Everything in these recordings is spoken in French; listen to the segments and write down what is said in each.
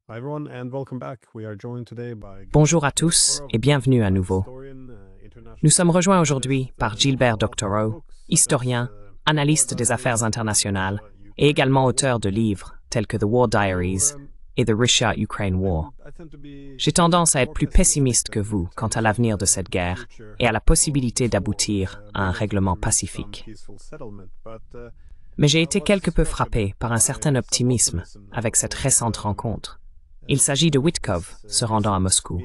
Hi everyone, and welcome back. We are joined today by Bonjour à tous et bienvenue à nouveau. Nous sommes rejoints aujourd'hui par Gilbert Doctorow, historien, analyste des affaires internationales et également auteur de livres tels que The War Diaries et The Russia-Ukraine War. J'ai tendance à être plus pessimiste que vous quant à l'avenir de cette guerre et à la possibilité d'aboutir à un règlement pacifique. Mais j'ai été quelque peu frappé par un certain optimisme avec cette récente rencontre. Il s'agit de Witkov se rendant à Moscou.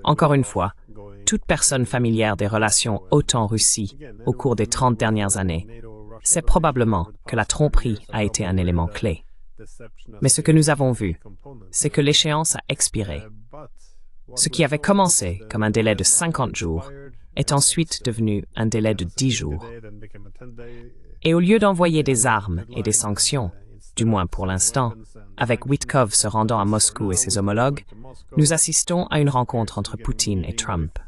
Encore une fois, toute personne familière des relations OTAN-Russie au cours des 30 dernières années sait probablement que la tromperie a été un élément clé. Mais ce que nous avons vu, c'est que l'échéance a expiré. Ce qui avait commencé comme un délai de 50 jours est ensuite devenu un délai de 10 jours. Et au lieu d'envoyer des armes et des sanctions, du moins pour l'instant, avec Witkov se rendant à Moscou et ses homologues, nous assistons à une rencontre entre Poutine et Trump.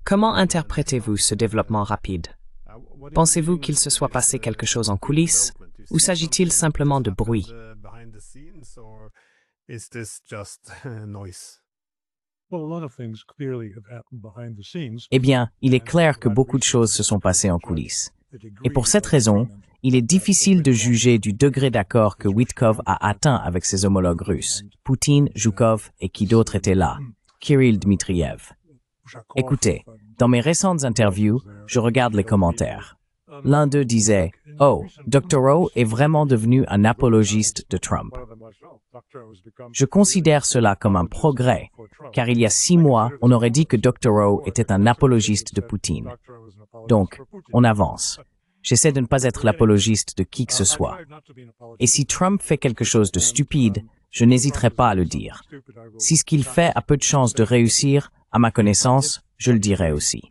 Comment interprétez-vous ce développement rapide? Pensez-vous qu'il se soit passé quelque chose en coulisses, ou s'agit-il simplement de bruit? Eh bien, il est clair que beaucoup de choses se sont passées en coulisses. Et pour cette raison, il est difficile de juger du degré d'accord que Witkov a atteint avec ses homologues russes, Poutine, Zhukov et qui d'autre était là, Kirill Dmitriev. Écoutez, dans mes récentes interviews, je regarde les commentaires. L'un d'eux disait « Oh, Doctorow est vraiment devenu un apologiste de Trump. » Je considère cela comme un progrès, car il y a 6 mois, on aurait dit que Doctorow était un apologiste de Poutine. Donc, on avance. J'essaie de ne pas être l'apologiste de qui que ce soit. Et si Trump fait quelque chose de stupide, je n'hésiterai pas à le dire. Si ce qu'il fait a peu de chances de réussir, à ma connaissance, je le dirai aussi.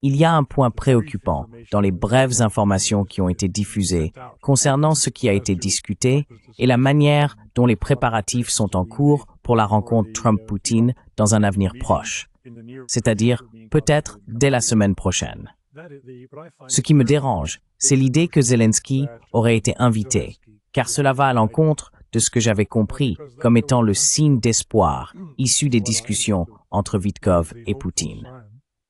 Il y a un point préoccupant dans les brèves informations qui ont été diffusées concernant ce qui a été discuté et la manière dont les préparatifs sont en cours pour la rencontre Trump-Poutine dans un avenir proche, c'est-à-dire peut-être dès la semaine prochaine. Ce qui me dérange, c'est l'idée que Zelensky aurait été invité, car cela va à l'encontre de ce que j'avais compris comme étant le signe d'espoir issu des discussions entre Witkov et Poutine.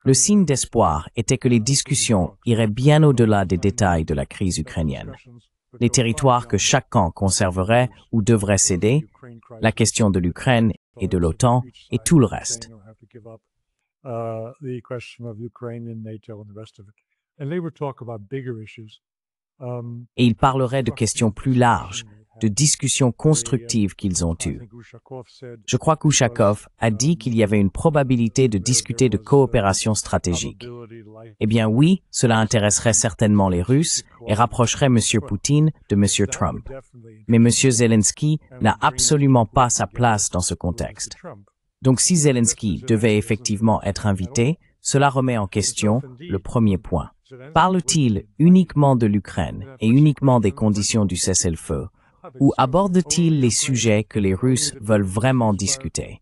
Le signe d'espoir était que les discussions iraient bien au-delà des détails de la crise ukrainienne. Les territoires que chaque camp conserverait ou devrait céder, la question de l'Ukraine et de l'OTAN et tout le reste. Et ils parleraient de questions plus larges, de discussions constructives qu'ils ont eues. Je crois qu'Ushakov a dit qu'il y avait une probabilité de discuter de coopération stratégique. Eh bien oui, cela intéresserait certainement les Russes et rapprocherait M. Poutine de M. Trump. Mais M. Zelensky n'a absolument pas sa place dans ce contexte. Donc si Zelensky devait effectivement être invité, cela remet en question le premier point. Parle-t-il uniquement de l'Ukraine et uniquement des conditions du cessez-le-feu? Ou aborde-t-il les sujets que les Russes veulent vraiment discuter?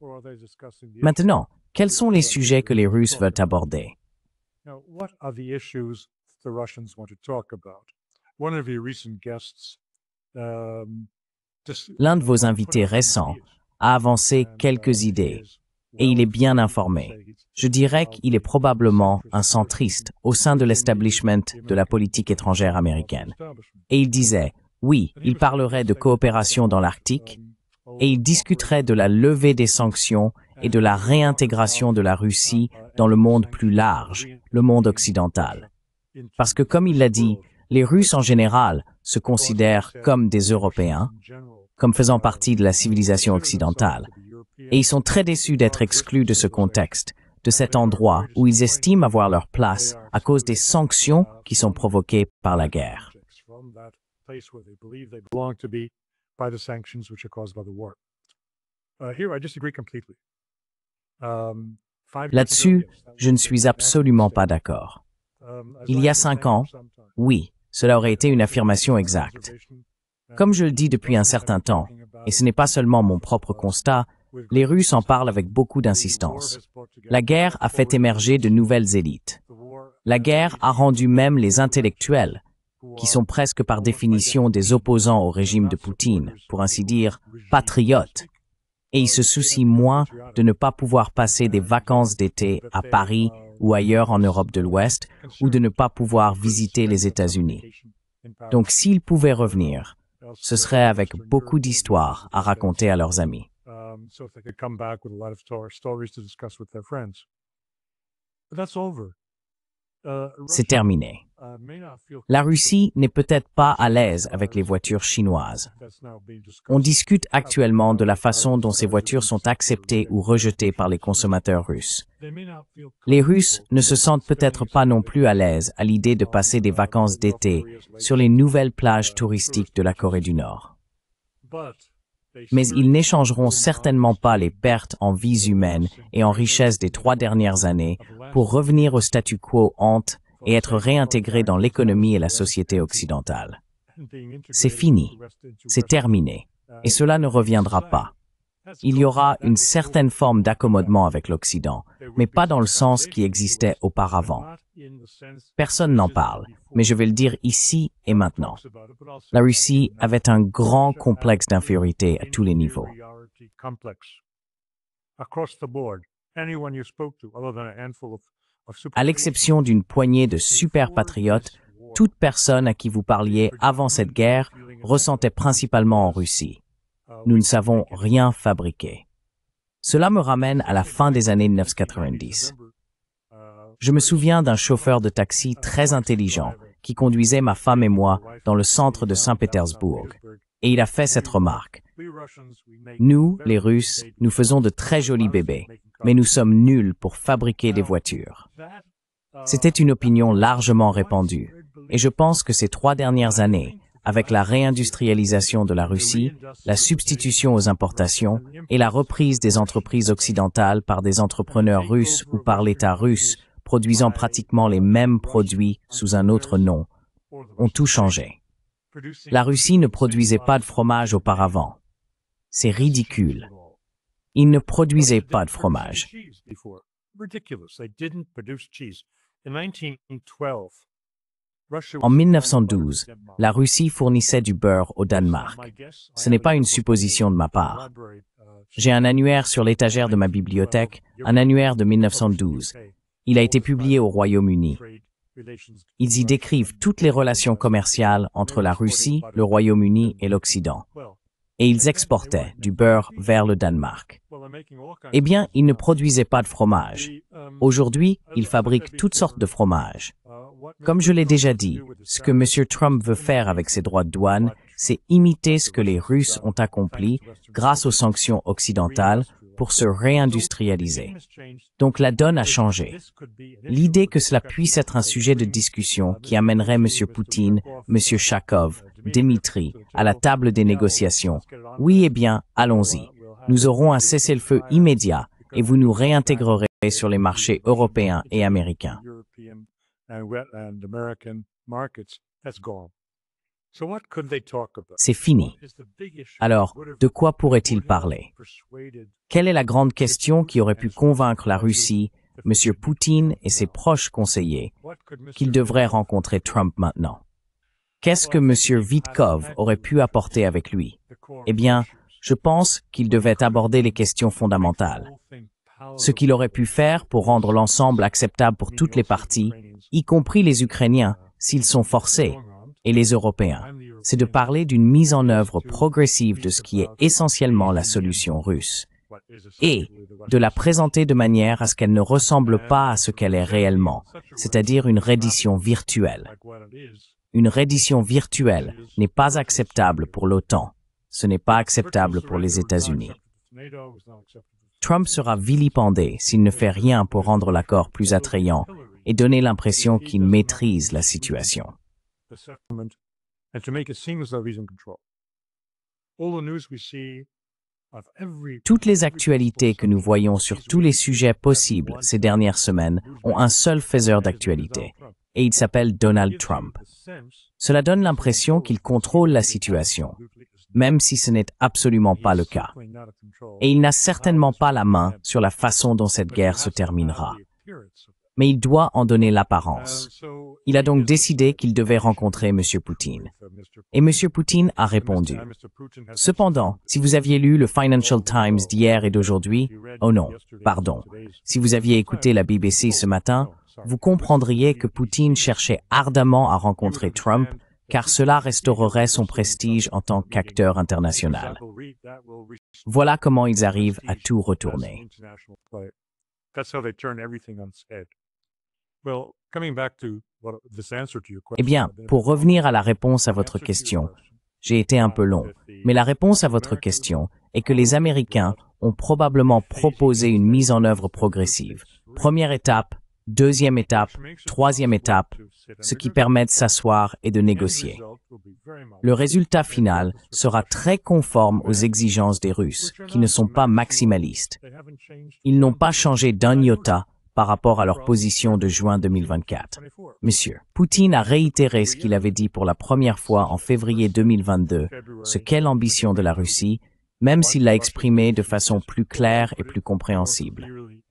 Maintenant, quels sont les sujets que les Russes veulent aborder? L'un de vos invités récents a avancé quelques idées, et il est bien informé. Je dirais qu'il est probablement un centriste au sein de l'establishment de la politique étrangère américaine. Et il disait, oui, il parlerait de coopération dans l'Arctique, et il discuterait de la levée des sanctions et de la réintégration de la Russie dans le monde plus large, le monde occidental. Parce que, comme il l'a dit, les Russes en général se considèrent comme des Européens, comme faisant partie de la civilisation occidentale, et ils sont très déçus d'être exclus de ce contexte, de cet endroit où ils estiment avoir leur place à cause des sanctions qui sont provoquées par la guerre. Là-dessus, je ne suis absolument pas d'accord. Il y a 5 ans, oui, cela aurait été une affirmation exacte. Comme je le dis depuis un certain temps, et ce n'est pas seulement mon propre constat, les Russes en parlent avec beaucoup d'insistance. La guerre a fait émerger de nouvelles élites. La guerre a rendu même les intellectuels, qui sont presque par définition des opposants au régime de Poutine, pour ainsi dire, patriotes, et ils se soucient moins de ne pas pouvoir passer des vacances d'été à Paris ou ailleurs en Europe de l'Ouest, ou de ne pas pouvoir visiter les États-Unis. Donc s'ils pouvaient revenir, ce serait avec beaucoup d'histoires à raconter à leurs amis. C'est terminé. La Russie n'est peut-être pas à l'aise avec les voitures chinoises. On discute actuellement de la façon dont ces voitures sont acceptées ou rejetées par les consommateurs russes. Les Russes ne se sentent peut-être pas non plus à l'aise à l'idée de passer des vacances d'été sur les nouvelles plages touristiques de la Corée du Nord. Mais ils n'échangeront certainement pas les pertes en vies humaines et en richesse des 3 dernières années pour revenir au statu quo ante et être réintégrés dans l'économie et la société occidentale. C'est fini, c'est terminé, et cela ne reviendra pas. Il y aura une certaine forme d'accommodement avec l'Occident, mais pas dans le sens qui existait auparavant. Personne n'en parle, mais je vais le dire ici et maintenant. La Russie avait un grand complexe d'infériorité à tous les niveaux. À l'exception d'une poignée de super-patriotes, toute personne à qui vous parliez avant cette guerre ressentait principalement en Russie. Nous ne savons rien fabriquer. Cela me ramène à la fin des années 1990. Je me souviens d'un chauffeur de taxi très intelligent qui conduisait ma femme et moi dans le centre de Saint-Pétersbourg. Et il a fait cette remarque. Nous, les Russes, nous faisons de très jolis bébés, mais nous sommes nuls pour fabriquer des voitures. C'était une opinion largement répandue, et je pense que ces 3 dernières années, avec la réindustrialisation de la Russie, la substitution aux importations et la reprise des entreprises occidentales par des entrepreneurs russes ou par l'État russe, produisant pratiquement les mêmes produits sous un autre nom, ont tout changé. La Russie ne produisait pas de fromage auparavant. C'est ridicule. Ils ne produisaient pas de fromage. En 1912, la Russie fournissait du beurre au Danemark. Ce n'est pas une supposition de ma part. J'ai un annuaire sur l'étagère de ma bibliothèque, un annuaire de 1912. Il a été publié au Royaume-Uni. Ils y décrivent toutes les relations commerciales entre la Russie, le Royaume-Uni et l'Occident. Et ils exportaient du beurre vers le Danemark. Eh bien, ils ne produisaient pas de fromage. Aujourd'hui, ils fabriquent toutes sortes de fromages. Comme je l'ai déjà dit, ce que M. Trump veut faire avec ses droits de douane, c'est imiter ce que les Russes ont accompli grâce aux sanctions occidentales pour se réindustrialiser. Donc la donne a changé. L'idée que cela puisse être un sujet de discussion qui amènerait M. Poutine, M. Chakov, Dmitri à la table des négociations, oui, eh bien, allons-y. Nous aurons un cessez-le-feu immédiat et vous nous réintégrerez sur les marchés européens et américains. C'est fini. Alors, de quoi pourrait-il parler? Quelle est la grande question qui aurait pu convaincre la Russie, M. Poutine et ses proches conseillers, qu'ils devraient rencontrer Trump maintenant? Qu'est-ce que M. Vitkov aurait pu apporter avec lui? Eh bien, je pense qu'il devait aborder les questions fondamentales. Ce qu'il aurait pu faire pour rendre l'ensemble acceptable pour toutes les parties, y compris les Ukrainiens, s'ils sont forcés, et les Européens, c'est de parler d'une mise en œuvre progressive de ce qui est essentiellement la solution russe, et de la présenter de manière à ce qu'elle ne ressemble pas à ce qu'elle est réellement, c'est-à-dire une reddition virtuelle. Une reddition virtuelle n'est pas acceptable pour l'OTAN, ce n'est pas acceptable pour les États-Unis. Trump sera vilipendé s'il ne fait rien pour rendre l'accord plus attrayant et donner l'impression qu'il maîtrise la situation. Toutes les actualités que nous voyons sur tous les sujets possibles ces dernières semaines ont un seul faiseur d'actualité, et il s'appelle Donald Trump. Cela donne l'impression qu'il contrôle la situation, même si ce n'est absolument pas le cas. Et il n'a certainement pas la main sur la façon dont cette guerre se terminera. mais il doit en donner l'apparence. Il a donc décidé qu'il devait rencontrer M. Poutine. Et M. Poutine a répondu. Cependant, si vous aviez lu le Financial Times d'hier et d'aujourd'hui, oh non, pardon, si vous aviez écouté la BBC ce matin, vous comprendriez que Poutine cherchait ardemment à rencontrer Trump, car cela restaurerait son prestige en tant qu'acteur international. Voilà comment ils arrivent à tout retourner. Eh bien, pour revenir à la réponse à votre question, j'ai été un peu long, mais la réponse à votre question est que les Américains ont probablement proposé une mise en œuvre progressive. Première étape, deuxième étape, troisième étape, ce qui permet de s'asseoir et de négocier. Le résultat final sera très conforme aux exigences des Russes, qui ne sont pas maximalistes. Ils n'ont pas changé d'un iota par rapport à leur position de juin 2024. Monsieur Poutine a réitéré ce qu'il avait dit pour la première fois en février 2022, ce qu'est l'ambition de la Russie, même s'il l'a exprimé de façon plus claire et plus compréhensible.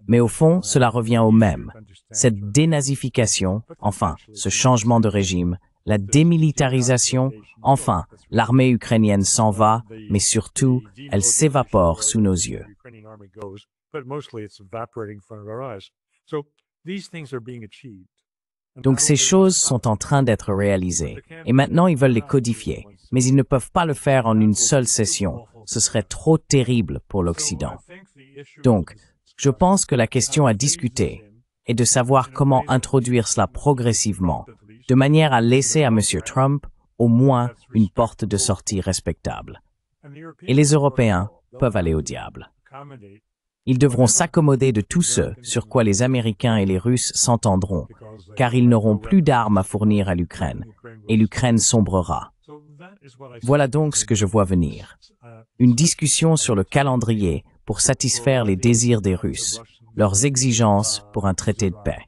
Mais au fond, cela revient au même. Cette dénazification, enfin, ce changement de régime, la démilitarisation, enfin, l'armée ukrainienne s'en va, mais surtout, elle s'évapore sous nos yeux. Donc ces choses sont en train d'être réalisées, et maintenant ils veulent les codifier, mais ils ne peuvent pas le faire en une seule session, ce serait trop terrible pour l'Occident. Donc, je pense que la question à discuter est de savoir comment introduire cela progressivement, de manière à laisser à M. Trump au moins une porte de sortie respectable. Et les Européens peuvent aller au diable. Ils devront s'accommoder de tout ce sur quoi les Américains et les Russes s'entendront, car ils n'auront plus d'armes à fournir à l'Ukraine, et l'Ukraine sombrera. Voilà donc ce que je vois venir. Une discussion sur le calendrier pour satisfaire les désirs des Russes, leurs exigences pour un traité de paix.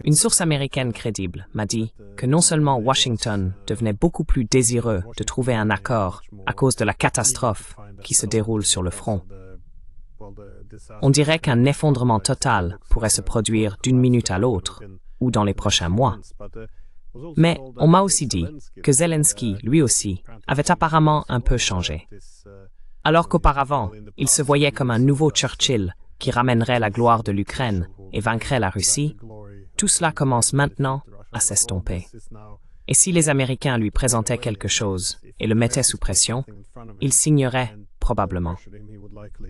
Une source américaine crédible m'a dit que non seulement Washington devenait beaucoup plus désireux de trouver un accord à cause de la catastrophe qui se déroule sur le front. On dirait qu'un effondrement total pourrait se produire d'une minute à l'autre ou dans les prochains mois. Mais on m'a aussi dit que Zelensky, lui aussi, avait apparemment un peu changé. Alors qu'auparavant, il se voyait comme un nouveau Churchill qui ramènerait la gloire de l'Ukraine et vaincrait la Russie, tout cela commence maintenant à s'estomper. Et si les Américains lui présentaient quelque chose et le mettaient sous pression, il signerait probablement.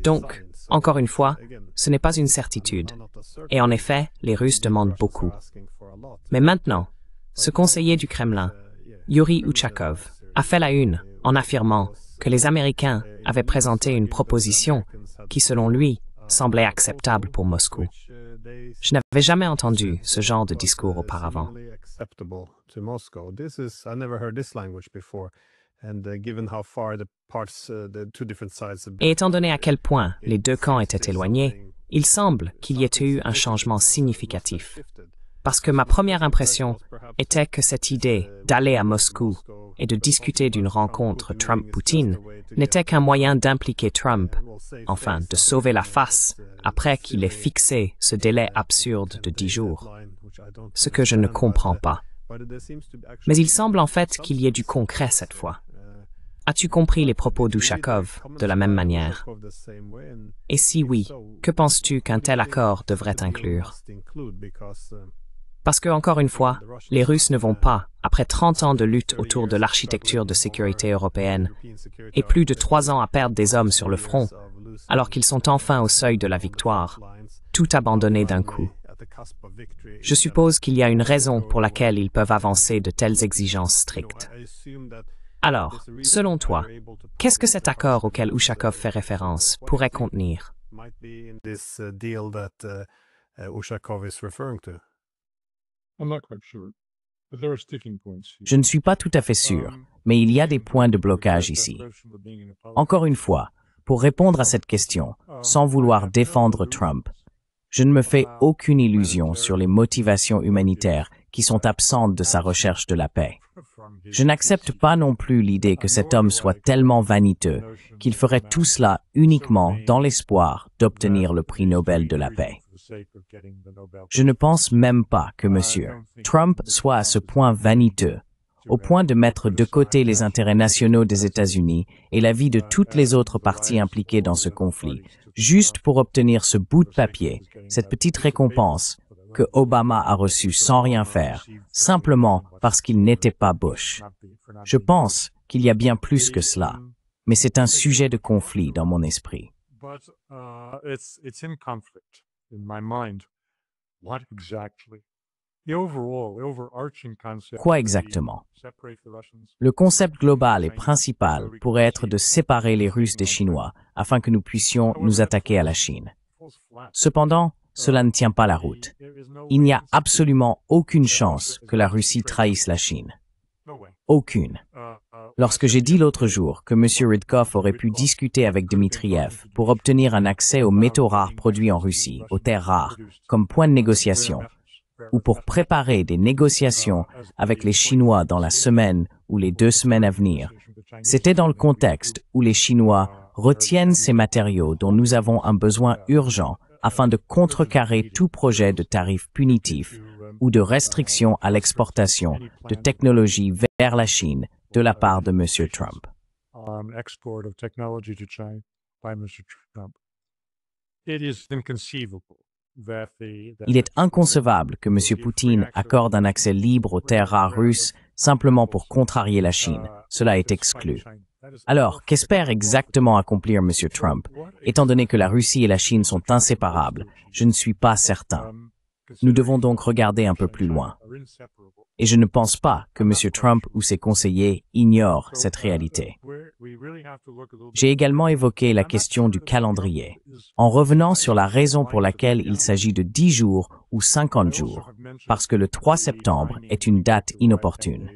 Donc, encore une fois, ce n'est pas une certitude. Et en effet, les Russes demandent beaucoup. Mais maintenant, ce conseiller du Kremlin, Yuri Ushakov, a fait la une en affirmant que les Américains avaient présenté une proposition qui, selon lui, semblait acceptable pour Moscou. Je n'avais jamais entendu ce genre de discours auparavant. Et étant donné à quel point les deux camps étaient éloignés, il semble qu'il y ait eu un changement significatif. Parce que ma première impression était que cette idée d'aller à Moscou et de discuter d'une rencontre Trump-Poutine n'était qu'un moyen d'impliquer Trump, enfin de sauver la face après qu'il ait fixé ce délai absurde de 10 jours. Ce que je ne comprends pas. Mais il semble en fait qu'il y ait du concret cette fois. As-tu compris les propos d'Ushakov de la même manière? Et si oui, que penses-tu qu'un tel accord devrait inclure? Parce que, encore une fois, les Russes ne vont pas, après 30 ans de lutte autour de l'architecture de sécurité européenne et plus de 3 ans à perdre des hommes sur le front, alors qu'ils sont enfin au seuil de la victoire, tout abandonner d'un coup. Je suppose qu'il y a une raison pour laquelle ils peuvent avancer de telles exigences strictes. Alors, selon toi, qu'est-ce que cet accord auquel Ushakov fait référence pourrait contenir? Je ne suis pas tout à fait sûr, mais il y a des points de blocage ici. Encore une fois, pour répondre à cette question, sans vouloir défendre Trump, je ne me fais aucune illusion sur les motivations humanitaires qui sont absentes de sa recherche de la paix. Je n'accepte pas non plus l'idée que cet homme soit tellement vaniteux qu'il ferait tout cela uniquement dans l'espoir d'obtenir le prix Nobel de la paix. Je ne pense même pas que M. Trump soit à ce point vaniteux, au point de mettre de côté les intérêts nationaux des États-Unis et la vie de toutes les autres parties impliquées dans ce conflit, juste pour obtenir ce bout de papier, cette petite récompense que Obama a reçue sans rien faire, simplement parce qu'il n'était pas Bush. Je pense qu'il y a bien plus que cela, mais c'est un sujet de conflit dans mon esprit. Quoi exactement? Le concept global et principal pourrait être de séparer les Russes des Chinois afin que nous puissions nous attaquer à la Chine. Cependant, cela ne tient pas la route. Il n'y a absolument aucune chance que la Russie trahisse la Chine. Aucune. Lorsque j'ai dit l'autre jour que M. Ryzhkov aurait pu discuter avec Dmitriev pour obtenir un accès aux métaux rares produits en Russie, aux terres rares, comme point de négociation, ou pour préparer des négociations avec les Chinois dans la semaine ou les 2 semaines à venir, c'était dans le contexte où les Chinois retiennent ces matériaux dont nous avons un besoin urgent afin de contrecarrer tout projet de tarifs punitifs ou de restrictions à l'exportation de technologies vers la Chine de la part de M. Trump. Il est inconcevable que M. Poutine accorde un accès libre aux terres rares russes simplement pour contrarier la Chine. Cela est exclu. Alors, qu'espère exactement accomplir M. Trump? Étant donné que la Russie et la Chine sont inséparables, je ne suis pas certain. Nous devons donc regarder un peu plus loin. Et je ne pense pas que M. Trump ou ses conseillers ignorent cette réalité. J'ai également évoqué la question du calendrier, en revenant sur la raison pour laquelle il s'agit de 10 jours ou 50 jours, parce que le 3 septembre est une date inopportune.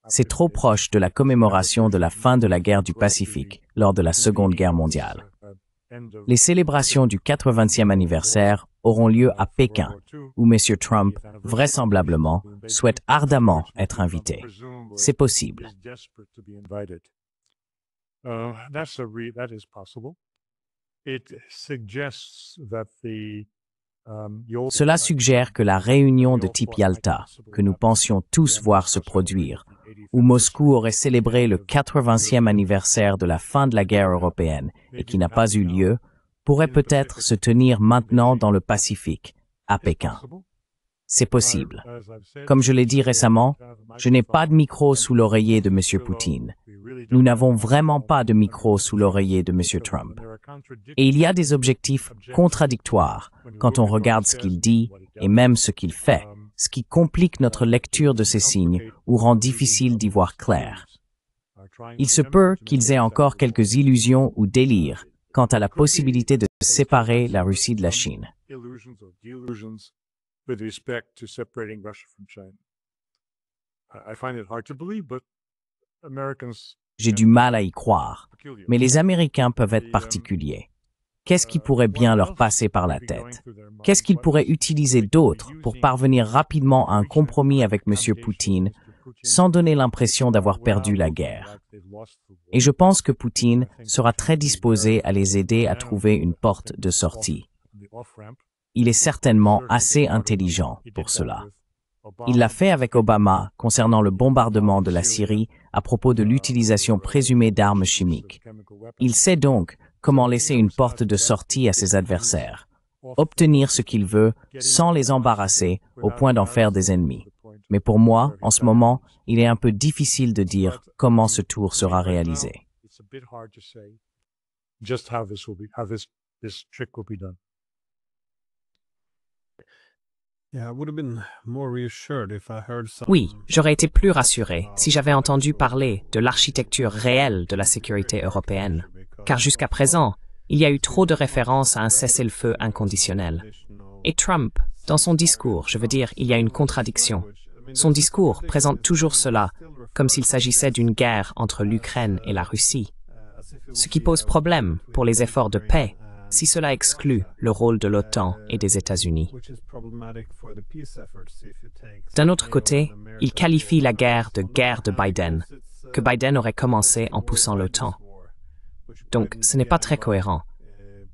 C'est trop proche de la commémoration de la fin de la guerre du Pacifique lors de la Seconde Guerre mondiale. Les célébrations du 80e anniversaire auront lieu à Pékin, où M. Trump, vraisemblablement, souhaite ardemment être invité. C'est possible. Cela suggère que la réunion de type Yalta, que nous pensions tous voir se produire, où Moscou aurait célébré le 80e anniversaire de la fin de la guerre européenne et qui n'a pas eu lieu, pourrait peut-être se tenir maintenant dans le Pacifique, à Pékin. C'est possible. Comme je l'ai dit récemment, je n'ai pas de micro sous l'oreiller de M. Poutine. Nous n'avons vraiment pas de micro sous l'oreiller de M. Trump. Et il y a des objectifs contradictoires quand on regarde ce qu'il dit et même ce qu'il fait, ce qui complique notre lecture de ces signes ou rend difficile d'y voir clair. Il se peut qu'ils aient encore quelques illusions ou délires quant à la possibilité de séparer la Russie de la Chine. J'ai du mal à y croire, mais les Américains peuvent être particuliers. Qu'est-ce qui pourrait bien leur passer par la tête? Qu'est-ce qu'ils pourraient utiliser d'autre pour parvenir rapidement à un compromis avec M. Poutine sans donner l'impression d'avoir perdu la guerre? Et je pense que Poutine sera très disposé à les aider à trouver une porte de sortie. Il est certainement assez intelligent pour cela. Il l'a fait avec Obama concernant le bombardement de la Syrie à propos de l'utilisation présumée d'armes chimiques. Il sait donc comment laisser une porte de sortie à ses adversaires, obtenir ce qu'il veut sans les embarrasser au point d'en faire des ennemis. Mais pour moi, en ce moment, il est un peu difficile de dire comment ce tour sera réalisé. Oui, j'aurais été plus rassuré si j'avais entendu parler de l'architecture réelle de la sécurité européenne, car jusqu'à présent, il y a eu trop de références à un cessez-le-feu inconditionnel. Et Trump, dans son discours, je veux dire, il y a une contradiction. Son discours présente toujours cela comme s'il s'agissait d'une guerre entre l'Ukraine et la Russie, ce qui pose problème pour les efforts de paix si cela exclut le rôle de l'OTAN et des États-Unis. D'un autre côté, il qualifie la guerre de Biden, que Biden aurait commencé en poussant l'OTAN. Donc, ce n'est pas très cohérent.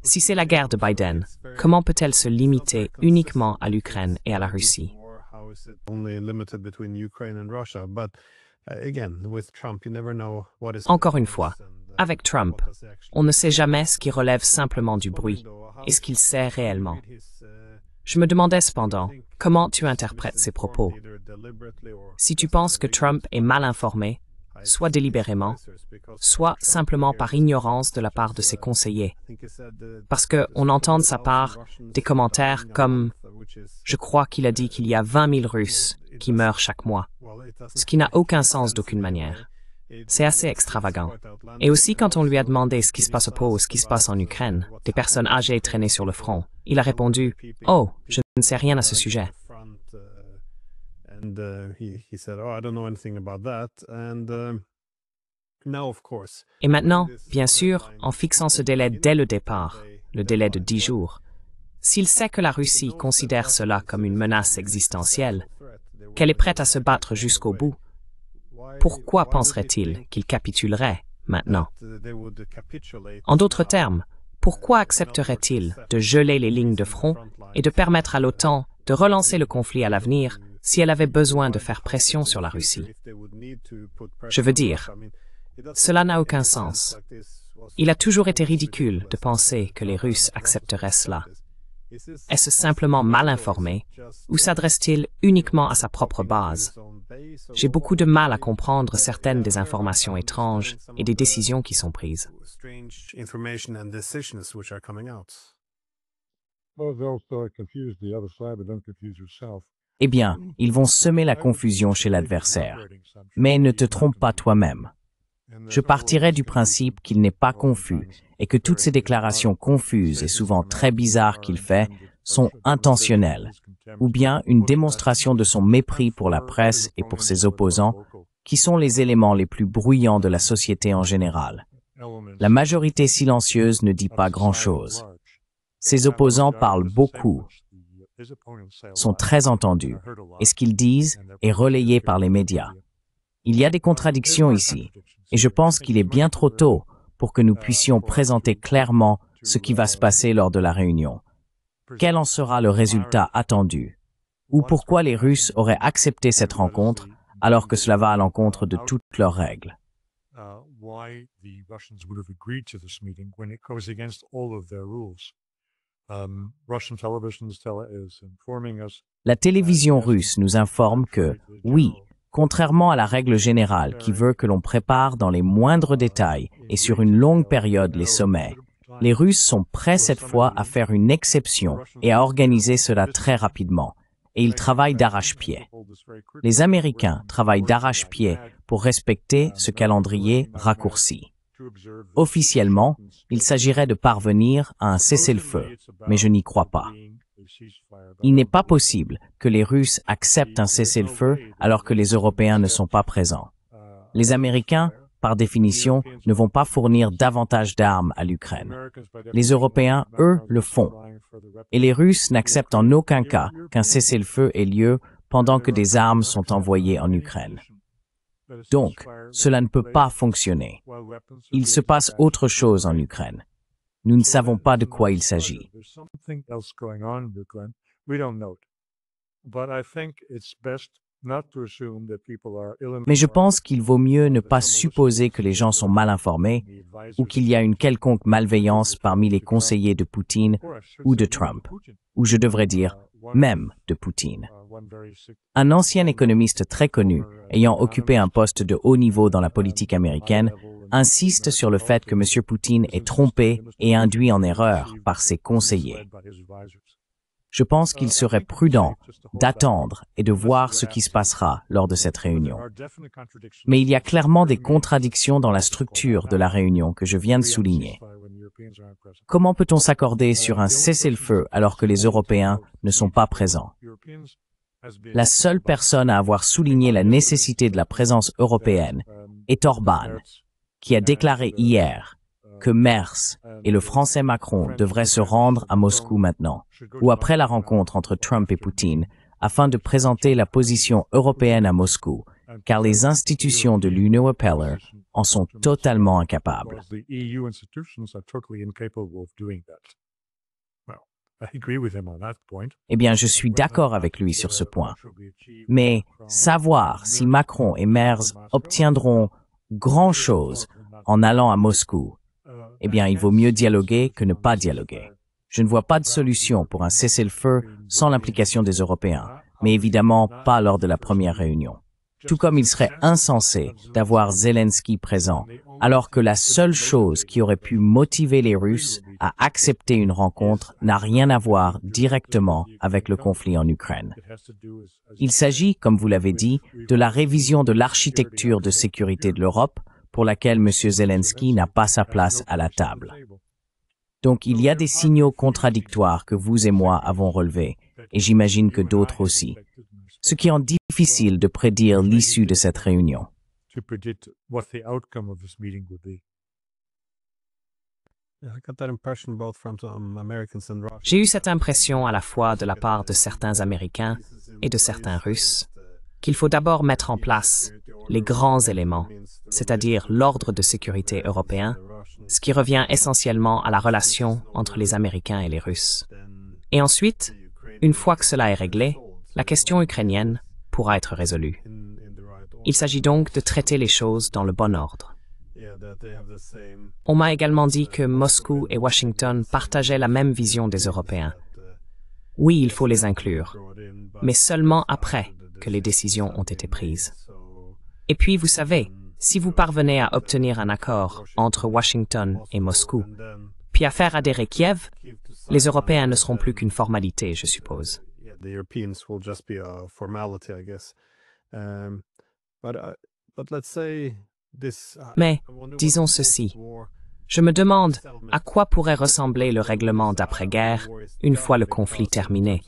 Si c'est la guerre de Biden, comment peut-elle se limiter uniquement à l'Ukraine et à la Russie? Encore une fois, avec Trump, on ne sait jamais ce qui relève simplement du bruit et ce qu'il sait réellement. Je me demandais cependant, comment tu interprètes ces propos? Si tu penses que Trump est mal informé, soit délibérément, soit simplement par ignorance de la part de ses conseillers. Parce qu'on entend de sa part des commentaires comme « Je crois qu'il a dit qu'il y a 20 000 Russes qui meurent chaque mois », ce qui n'a aucun sens d'aucune manière. C'est assez extravagant. Et aussi quand on lui a demandé ce qui se passe au Pôle, ce qui se passe en Ukraine, des personnes âgées traînées sur le front, il a répondu « Oh, je ne sais rien à ce sujet ». Et maintenant, bien sûr, en fixant ce délai dès le départ, le délai de 10 jours, s'il sait que la Russie considère cela comme une menace existentielle, qu'elle est prête à se battre jusqu'au bout, pourquoi penserait-il qu'il capitulerait maintenant? En d'autres termes, pourquoi accepterait-il de geler les lignes de front et de permettre à l'OTAN de relancer le conflit à l'avenir si elle avait besoin de faire pression sur la Russie? Je veux dire, cela n'a aucun sens. Il a toujours été ridicule de penser que les Russes accepteraient cela. Est-ce simplement mal informé ou s'adresse-t-il uniquement à sa propre base? J'ai beaucoup de mal à comprendre certaines des informations étranges et des décisions qui sont prises. Eh bien, ils vont semer la confusion chez l'adversaire. Mais ne te trompe pas toi-même. Je partirai du principe qu'il n'est pas confus et que toutes ces déclarations confuses et souvent très bizarres qu'il fait sont intentionnelles, ou bien une démonstration de son mépris pour la presse et pour ses opposants, qui sont les éléments les plus bruyants de la société en général. La majorité silencieuse ne dit pas grand-chose. Ses opposants parlent beaucoup, sont très entendus, et ce qu'ils disent est relayé par les médias. Il y a des contradictions ici, et je pense qu'il est bien trop tôt pour que nous puissions présenter clairement ce qui va se passer lors de la réunion. Quel en sera le résultat attendu? Ou pourquoi les Russes auraient accepté cette rencontre alors que cela va à l'encontre de toutes leurs règles? La télévision russe nous informe que, oui, contrairement à la règle générale qui veut que l'on prépare dans les moindres détails et sur une longue période les sommets, les Russes sont prêts cette fois à faire une exception et à organiser cela très rapidement, et ils travaillent d'arrache-pied. Les Américains travaillent d'arrache-pied pour respecter ce calendrier raccourci. Officiellement, il s'agirait de parvenir à un cessez-le-feu, mais je n'y crois pas. Il n'est pas possible que les Russes acceptent un cessez-le-feu alors que les Européens ne sont pas présents. Les Américains, par définition, ne vont pas fournir davantage d'armes à l'Ukraine. Les Européens, eux, le font. Et les Russes n'acceptent en aucun cas qu'un cessez-le-feu ait lieu pendant que des armes sont envoyées en Ukraine. Donc, cela ne peut pas fonctionner. Il se passe autre chose en Ukraine. Nous ne savons pas de quoi il s'agit. Mais je pense qu'il vaut mieux ne pas supposer que les gens sont mal informés ou qu'il y a une quelconque malveillance parmi les conseillers de Poutine ou de Trump, ou je devrais dire, même de Poutine. Un ancien économiste très connu, ayant occupé un poste de haut niveau dans la politique américaine, insiste sur le fait que M. Poutine est trompé et induit en erreur par ses conseillers. Je pense qu'il serait prudent d'attendre et de voir ce qui se passera lors de cette réunion. Mais il y a clairement des contradictions dans la structure de la réunion que je viens de souligner. Comment peut-on s'accorder sur un cessez-le-feu alors que les Européens ne sont pas présents? La seule personne à avoir souligné la nécessité de la présence européenne est Orbán, qui a déclaré hier que Merz et le Français Macron devrait se rendre à Moscou maintenant, ou après la rencontre entre Trump et Poutine, afin de présenter la position européenne à Moscou, car les institutions de l'Union européenne en sont totalement incapables. Eh bien, je suis d'accord avec lui sur ce point. Mais savoir si Macron et Merz obtiendront grand-chose en allant à Moscou, eh bien, il vaut mieux dialoguer que ne pas dialoguer. Je ne vois pas de solution pour un cessez-le-feu sans l'implication des Européens, mais évidemment pas lors de la première réunion. Tout comme il serait insensé d'avoir Zelensky présent, alors que la seule chose qui aurait pu motiver les Russes à accepter une rencontre n'a rien à voir directement avec le conflit en Ukraine. Il s'agit, comme vous l'avez dit, de la révision de l'architecture de sécurité de l'Europe, pour laquelle M. Zelensky n'a pas sa place à la table. Donc il y a des signaux contradictoires que vous et moi avons relevés, et j'imagine que d'autres aussi, ce qui rend difficile de prédire l'issue de cette réunion. J'ai eu cette impression à la fois de la part de certains Américains et de certains Russes qu'il faut d'abord mettre en place les grands éléments, c'est-à-dire l'ordre de sécurité européen, ce qui revient essentiellement à la relation entre les Américains et les Russes. Et ensuite, une fois que cela est réglé, la question ukrainienne pourra être résolue. Il s'agit donc de traiter les choses dans le bon ordre. On m'a également dit que Moscou et Washington partageaient la même vision des Européens. Oui, il faut les inclure, mais seulement après que les décisions ont été prises. Et puis, vous savez, si vous parvenez à obtenir un accord entre Washington et Moscou, puis à faire adhérer Kiev, les Européens ne seront plus qu'une formalité, je suppose. Mais, disons ceci, je me demande à quoi pourrait ressembler le règlement d'après-guerre une fois le conflit terminé.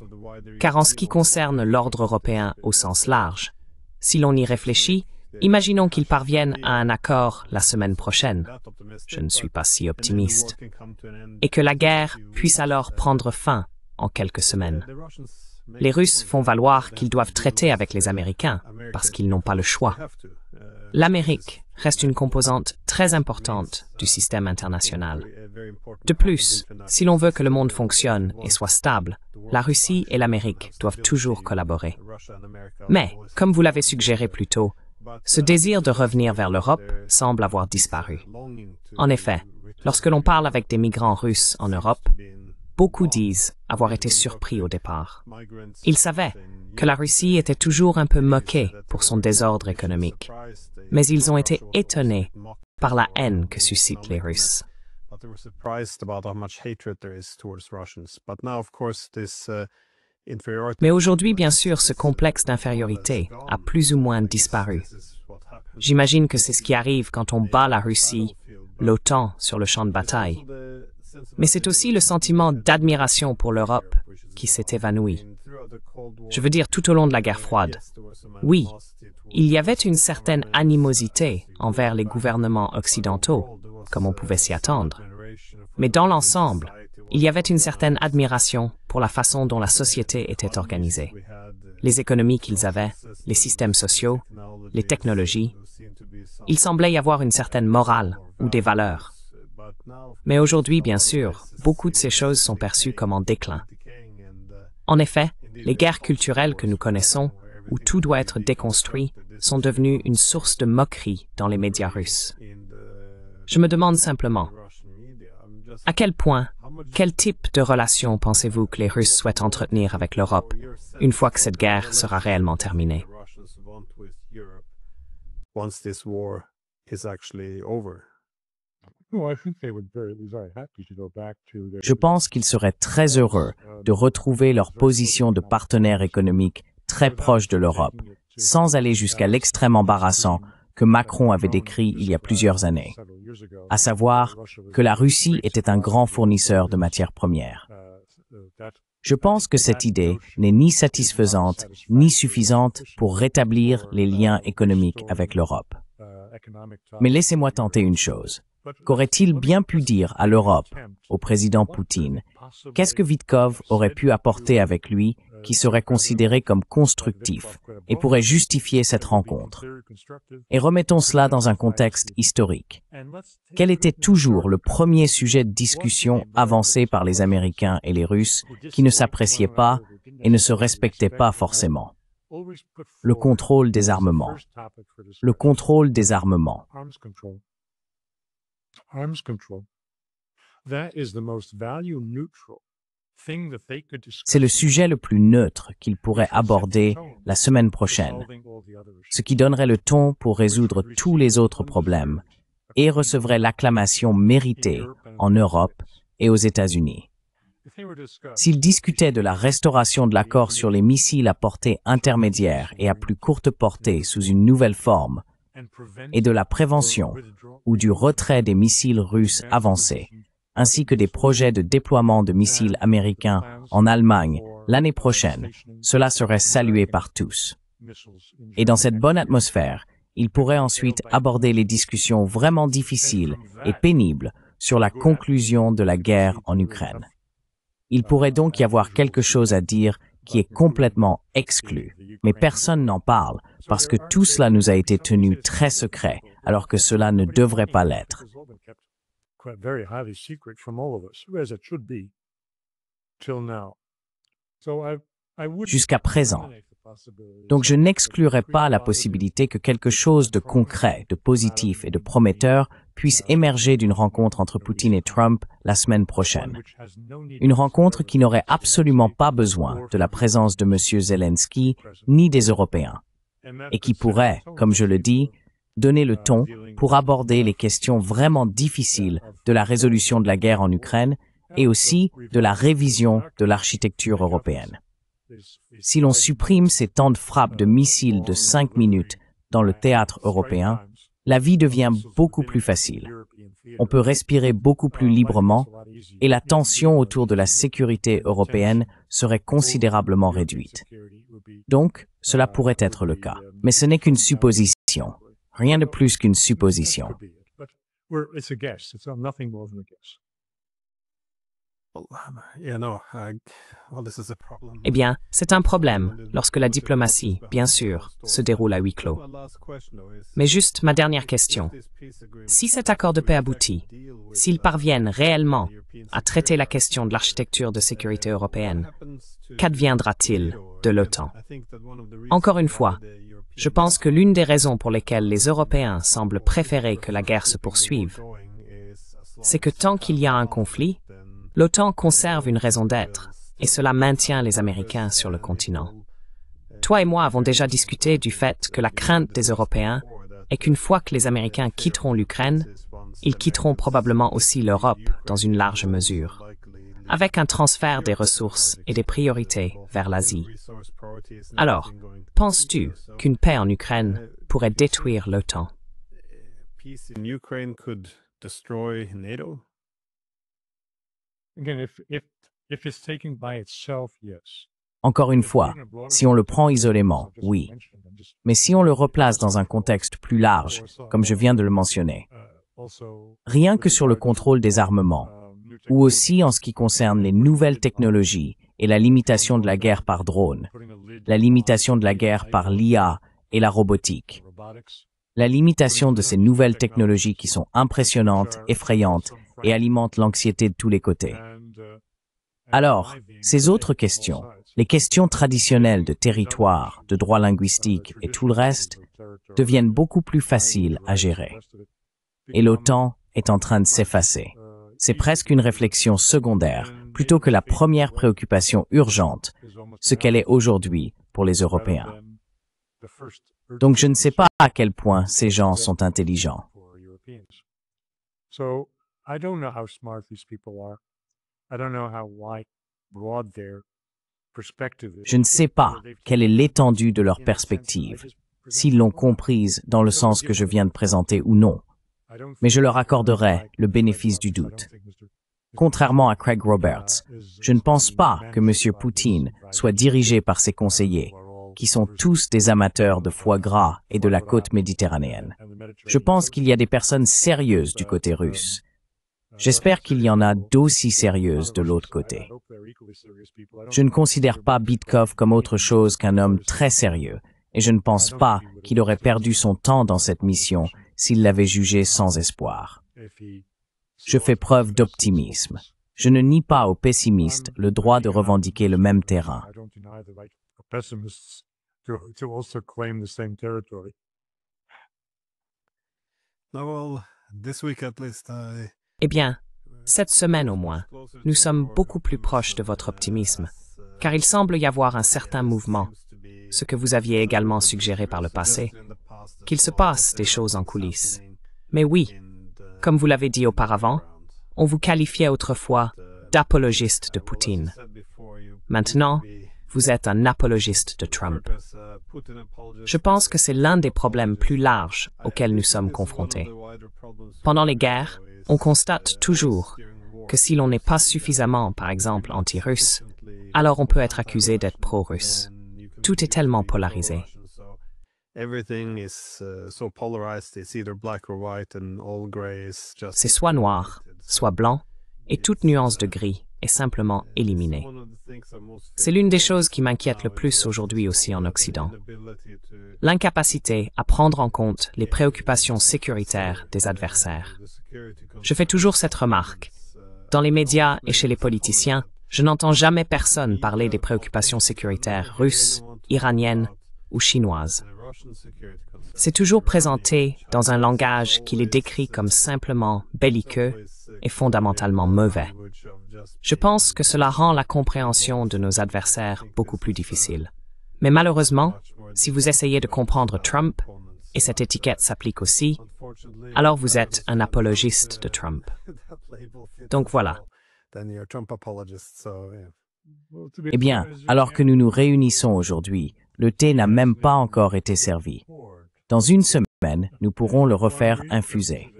Car en ce qui concerne l'ordre européen au sens large, si l'on y réfléchit, imaginons qu'ils parviennent à un accord la semaine prochaine. Je ne suis pas si optimiste. Et que la guerre puisse alors prendre fin en quelques semaines. Les Russes font valoir qu'ils doivent traiter avec les Américains parce qu'ils n'ont pas le choix. L'Amérique reste une composante très importante du système international. De plus, si l'on veut que le monde fonctionne et soit stable, la Russie et l'Amérique doivent toujours collaborer. Mais, comme vous l'avez suggéré plus tôt, ce désir de revenir vers l'Europe semble avoir disparu. En effet, lorsque l'on parle avec des migrants russes en Europe, beaucoup disent avoir été surpris au départ. Ils savaient que la Russie était toujours un peu moquée pour son désordre économique, mais ils ont été étonnés par la haine que suscitent les Russes. Mais aujourd'hui, bien sûr, ce complexe d'infériorité a plus ou moins disparu. J'imagine que c'est ce qui arrive quand on bat la Russie, l'OTAN sur le champ de bataille. Mais c'est aussi le sentiment d'admiration pour l'Europe qui s'est évanoui. Je veux dire, tout au long de la guerre froide. Oui, il y avait une certaine animosité envers les gouvernements occidentaux, comme on pouvait s'y attendre. Mais dans l'ensemble, il y avait une certaine admiration pour la façon dont la société était organisée. Les économies qu'ils avaient, les systèmes sociaux, les technologies. Il semblait y avoir une certaine morale ou des valeurs. Mais aujourd'hui, bien sûr, beaucoup de ces choses sont perçues comme en déclin. En effet, les guerres culturelles que nous connaissons, où tout doit être déconstruit, sont devenues une source de moquerie dans les médias russes. Je me demande simplement, à quel point, quel type de relation pensez-vous que les Russes souhaitent entretenir avec l'Europe une fois que cette guerre sera réellement terminée? Je pense qu'ils seraient très heureux de retrouver leur position de partenaire économique très proche de l'Europe, sans aller jusqu'à l'extrême embarrassant que Macron avait décrit il y a plusieurs années, à savoir que la Russie était un grand fournisseur de matières premières. Je pense que cette idée n'est ni satisfaisante ni suffisante pour rétablir les liens économiques avec l'Europe. Mais laissez-moi tenter une chose. Qu'aurait-il bien pu dire à l'Europe, au président Poutine? Qu'est-ce que Vitkov aurait pu apporter avec lui qui serait considéré comme constructif et pourrait justifier cette rencontre? Et remettons cela dans un contexte historique. Quel était toujours le premier sujet de discussion avancé par les Américains et les Russes qui ne s'appréciaient pas et ne se respectaient pas forcément? Le contrôle des armements. Le contrôle des armements. C'est le sujet le plus neutre qu'ils pourraient aborder la semaine prochaine, ce qui donnerait le ton pour résoudre tous les autres problèmes et recevrait l'acclamation méritée en Europe et aux États-Unis. S'ils discutaient de la restauration de l'accord sur les missiles à portée intermédiaire et à plus courte portée sous une nouvelle forme, et de la prévention ou du retrait des missiles russes avancés, ainsi que des projets de déploiement de missiles américains en Allemagne l'année prochaine, cela serait salué par tous. Et dans cette bonne atmosphère, ils pourraient ensuite aborder les discussions vraiment difficiles et pénibles sur la conclusion de la guerre en Ukraine. Il pourrait donc y avoir quelque chose à dire qui est complètement exclu, mais personne n'en parle parce que tout cela nous a été tenu très secret, alors que cela ne devrait pas l'être. Jusqu'à présent. Donc je n'exclurai pas la possibilité que quelque chose de concret, de positif et de prometteur puisse émerger d'une rencontre entre Poutine et Trump la semaine prochaine. Une rencontre qui n'aurait absolument pas besoin de la présence de M. Zelensky ni des Européens, et qui pourrait, comme je le dis, donner le ton pour aborder les questions vraiment difficiles de la résolution de la guerre en Ukraine et aussi de la révision de l'architecture européenne. Si l'on supprime ces temps de frappe de missiles de 5 minutes dans le théâtre européen, la vie devient beaucoup plus facile. On peut respirer beaucoup plus librement et la tension autour de la sécurité européenne serait considérablement réduite. Donc, cela pourrait être le cas. Mais ce n'est qu'une supposition. Rien de plus qu'une supposition. Eh bien, c'est un problème lorsque la diplomatie, bien sûr, se déroule à huis clos. Mais juste ma dernière question. Si cet accord de paix aboutit, s'ils parviennent réellement à traiter la question de l'architecture de sécurité européenne, qu'adviendra-t-il de l'OTAN? Encore une fois, je pense que l'une des raisons pour lesquelles les Européens semblent préférer que la guerre se poursuive, c'est que tant qu'il y a un conflit, l'OTAN conserve une raison d'être, et cela maintient les Américains sur le continent. Toi et moi avons déjà discuté du fait que la crainte des Européens est qu'une fois que les Américains quitteront l'Ukraine, ils quitteront probablement aussi l'Europe dans une large mesure, avec un transfert des ressources et des priorités vers l'Asie. Alors, penses-tu qu'une paix en Ukraine pourrait détruire l'OTAN? Encore une fois, si on le prend isolément, oui. Mais si on le replace dans un contexte plus large, comme je viens de le mentionner, rien que sur le contrôle des armements, ou aussi en ce qui concerne les nouvelles technologies et la limitation de la guerre par drone, la limitation de la guerre par l'IA et la robotique, la limitation de ces nouvelles technologies qui sont impressionnantes, effrayantes et alimentent l'anxiété de tous les côtés. Alors, ces autres questions, les questions traditionnelles de territoire, de droit linguistique et tout le reste, deviennent beaucoup plus faciles à gérer. Et l'OTAN est en train de s'effacer. C'est presque une réflexion secondaire, plutôt que la première préoccupation urgente, ce qu'elle est aujourd'hui pour les Européens. Donc je ne sais pas à quel point ces gens sont intelligents. Je ne sais pas quelle est l'étendue de leur perspective, s'ils l'ont comprise dans le sens que je viens de présenter ou non, mais je leur accorderai le bénéfice du doute. Contrairement à Craig Roberts, je ne pense pas que M. Poutine soit dirigé par ses conseillers, qui sont tous des amateurs de foie gras et de la côte méditerranéenne. Je pense qu'il y a des personnes sérieuses du côté russe. J'espère qu'il y en a d'aussi sérieuses de l'autre côté. Je ne considère pas Bitkov comme autre chose qu'un homme très sérieux, et je ne pense pas qu'il aurait perdu son temps dans cette mission s'il l'avait jugé sans espoir. Je fais preuve d'optimisme. Je ne nie pas aux pessimistes le droit de revendiquer le même terrain. Eh bien, cette semaine au moins, nous sommes beaucoup plus proches de votre optimisme, car il semble y avoir un certain mouvement, ce que vous aviez également suggéré par le passé, qu'il se passe des choses en coulisses. Mais oui, comme vous l'avez dit auparavant, on vous qualifiait autrefois d'apologiste de Poutine. Maintenant, vous êtes un apologiste de Trump. Je pense que c'est l'un des problèmes plus larges auxquels nous sommes confrontés. Pendant les guerres, on constate toujours que si l'on n'est pas suffisamment, par exemple, anti-russe, alors on peut être accusé d'être pro-russe. Tout est tellement polarisé. C'est soit noir, soit blanc, et toute nuance de gris est simplement éliminée. C'est l'une des choses qui m'inquiète le plus aujourd'hui aussi en Occident. L'incapacité à prendre en compte les préoccupations sécuritaires des adversaires. Je fais toujours cette remarque. Dans les médias et chez les politiciens, je n'entends jamais personne parler des préoccupations sécuritaires russes, iraniennes ou chinoises. C'est toujours présenté dans un langage qui les décrit comme simplement belliqueux et fondamentalement mauvais. Je pense que cela rend la compréhension de nos adversaires beaucoup plus difficile. Mais malheureusement, si vous essayez de comprendre Trump, et cette étiquette s'applique aussi, alors vous êtes un apologiste de Trump. Donc voilà. Eh bien, alors que nous nous réunissons aujourd'hui, le thé n'a même pas encore été servi. Dans une semaine, nous pourrons le refaire infuser.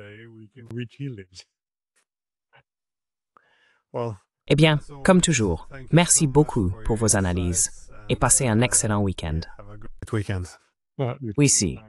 Eh bien, comme toujours, merci beaucoup pour vos analyses et passez un excellent week-end. Oui, si.